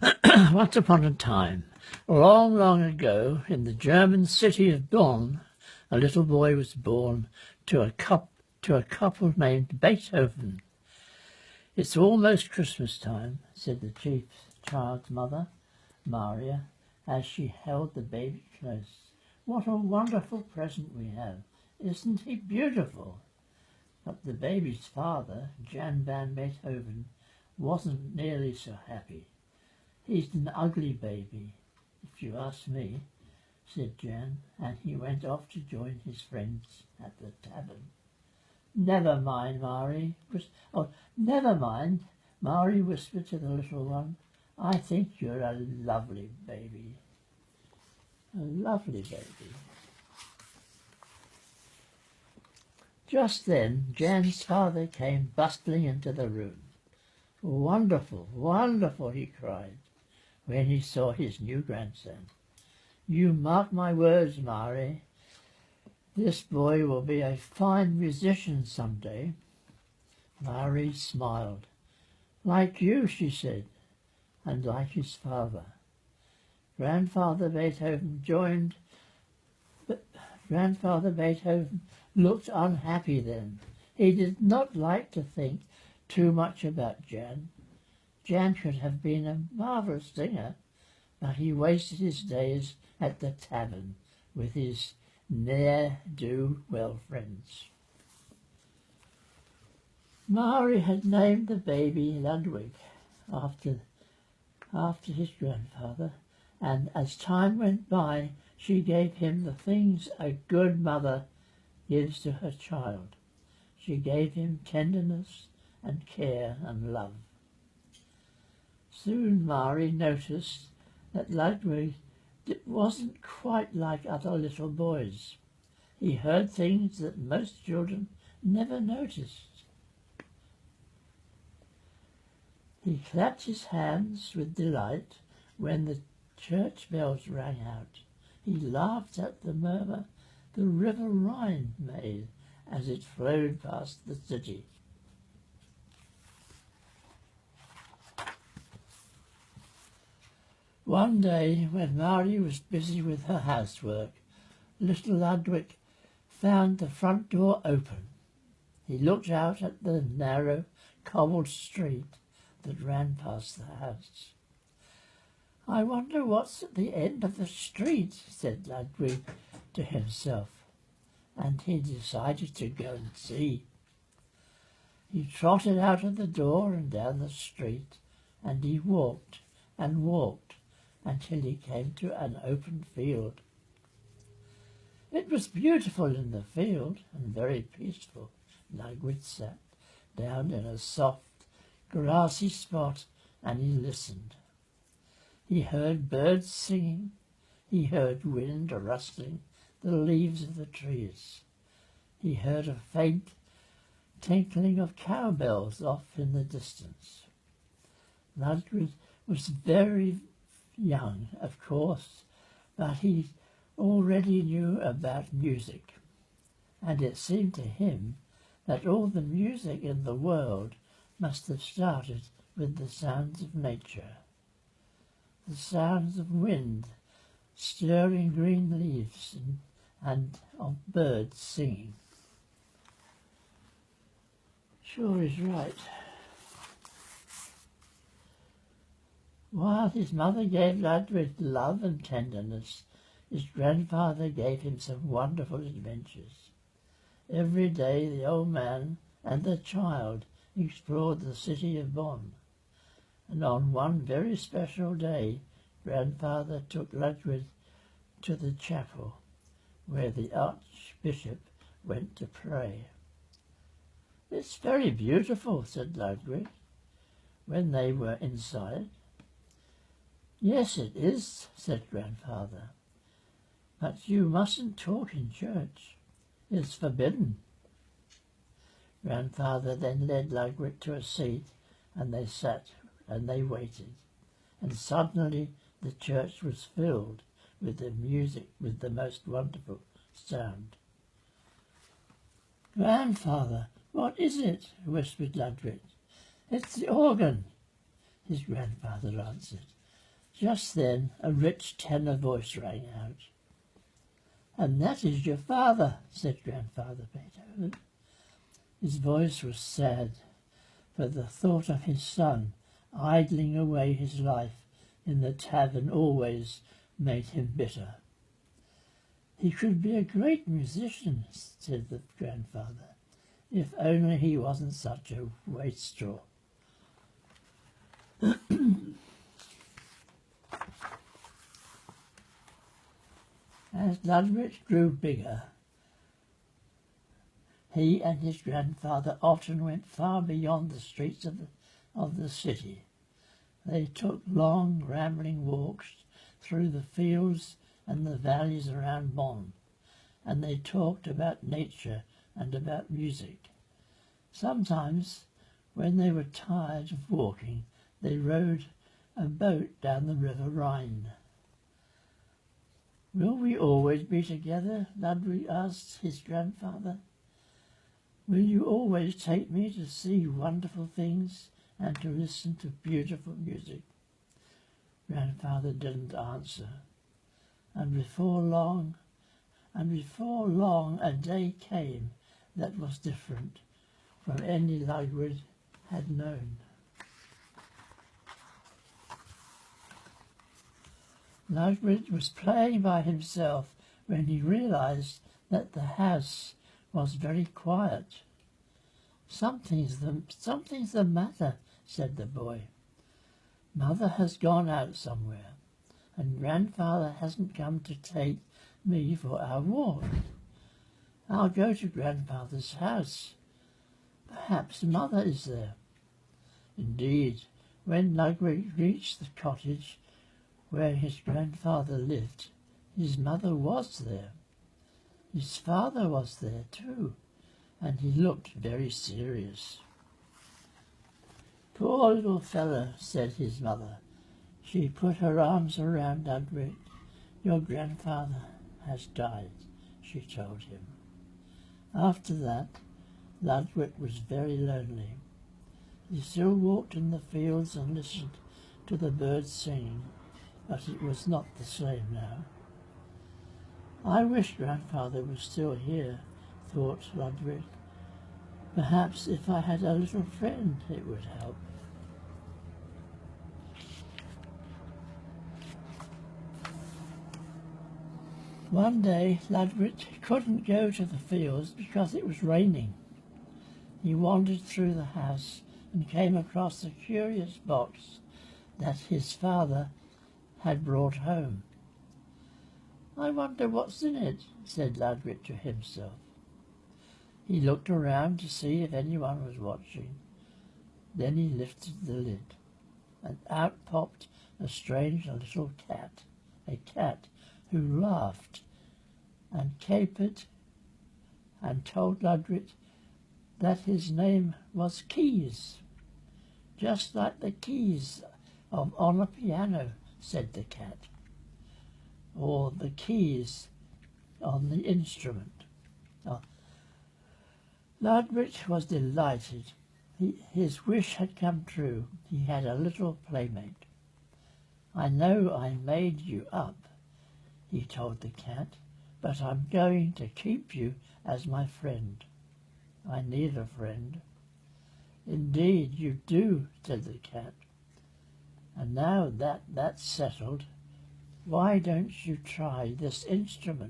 Once upon a time, long, long ago, in the German city of Bonn, a little boy was born to a couple named Beethoven. "It's almost Christmas time," said the chief child's mother, Maria, as she held the baby close. "What a wonderful present we have. Isn't he beautiful?" But the baby's father, Jan van Beethoven, wasn't nearly so happy. "He's an ugly baby, if you ask me," said Jan, and he went off to join his friends at the tavern. "Never mind, Mari." "Never mind," Mari whispered to the little one. "I think you're a lovely baby." A lovely baby. Just then Jan's father came bustling into the room. "Wonderful, wonderful," he cried, when he saw his new grandson. "You mark my words, Mari. This boy will be a fine musician some day." Mari smiled. "Like you," she said, "and like his father." Grandfather Beethoven looked unhappy then. He did not like to think too much about Jan. Jan could have been a marvellous singer, but he wasted his days at the tavern with his ne'er-do-well friends. Mari had named the baby Ludwig after his grandfather, and as time went by, she gave him the things a good mother gives to her child. She gave him tenderness and care and love. Soon Mari noticed that Ludwig wasn't quite like other little boys. He heard things that most children never noticed. He clapped his hands with delight when the church bells rang out. He laughed at the murmur the river Rhine made as it flowed past the city. One day, when Mari was busy with her housework, little Ludwig found the front door open. He looked out at the narrow, cobbled street that ran past the house. "I wonder what's at the end of the street," said Ludwig to himself, and he decided to go and see. He trotted out of the door and down the street, and he walked and walked until he came to an open field. It was beautiful in the field and very peaceful. Ludwig sat down in a soft, grassy spot and he listened. He heard birds singing. He heard wind rustling the leaves of the trees. He heard a faint tinkling of cowbells off in the distance. Ludwig was very young, of course, but he already knew about music, and it seemed to him that all the music in the world must have started with the sounds of nature, the sounds of wind stirring green leaves and of birds singing. Sure is right. While his mother gave Ludwig love and tenderness, his grandfather gave him some wonderful adventures. Every day the old man and the child explored the city of Bonn, and on one very special day Grandfather took Ludwig to the chapel where the Archbishop went to pray. "It's very beautiful," said Ludwig when they were inside. "Yes, it is," said Grandfather, "but you mustn't talk in church. It's forbidden." Grandfather then led Ludwig to a seat, and they sat and they waited, and suddenly the church was filled with the music, with the most wonderful sound. "Grandfather, what is it?" whispered Ludwig. "It's the organ," his grandfather answered. Just then a rich tenor voice rang out. "And that is your father," said Grandfather Beethoven. His voice was sad, for the thought of his son idling away his life in the tavern always made him bitter. "He could be a great musician," said the grandfather, "if only he wasn't such a wastrel." As Ludwig grew bigger, he and his grandfather often went far beyond the streets of the city. They took long, rambling walks through the fields and the valleys around Bonn, and they talked about nature and about music. Sometimes, when they were tired of walking, they rowed a boat down the river Rhine. "Will we always be together?" Ludwig asked his grandfather. "Will you always take me to see wonderful things and to listen to beautiful music?" Grandfather didn't answer, and before long a day came that was different from any Ludwig had known. Ludwig was playing by himself when he realized that the house was very quiet. Something's the matter," said the boy. "Mother has gone out somewhere, and Grandfather hasn't come to take me for our walk. I'll go to Grandfather's house. Perhaps Mother is there." Indeed, when Ludwig reached the cottage where his grandfather lived, his mother was there. His father was there too, and he looked very serious. "Poor little fellow," said his mother. She put her arms around Ludwig. "Your grandfather has died," she told him. After that, Ludwig was very lonely. He still walked in the fields and listened to the birds singing, but it was not the same now. "I wish Grandfather was still here," thought Ludwig. "Perhaps if I had a little friend it would help." One day Ludwig couldn't go to the fields because it was raining. He wandered through the house and came across a curious box that his father had brought home. "I wonder what's in it," said Ludwig to himself. He looked around to see if anyone was watching. Then he lifted the lid, and out popped a strange little cat, a cat who laughed and capered and told Ludwig that his name was Keys. "Just like the keys on a piano," said the cat, "or the keys on the instrument." Ludwig was delighted. His wish had come true. He had a little playmate. "I know I made you up," he told the cat, "but I'm going to keep you as my friend. I need a friend." "Indeed you do," said the cat. "And now that that's settled, why don't you try this instrument?"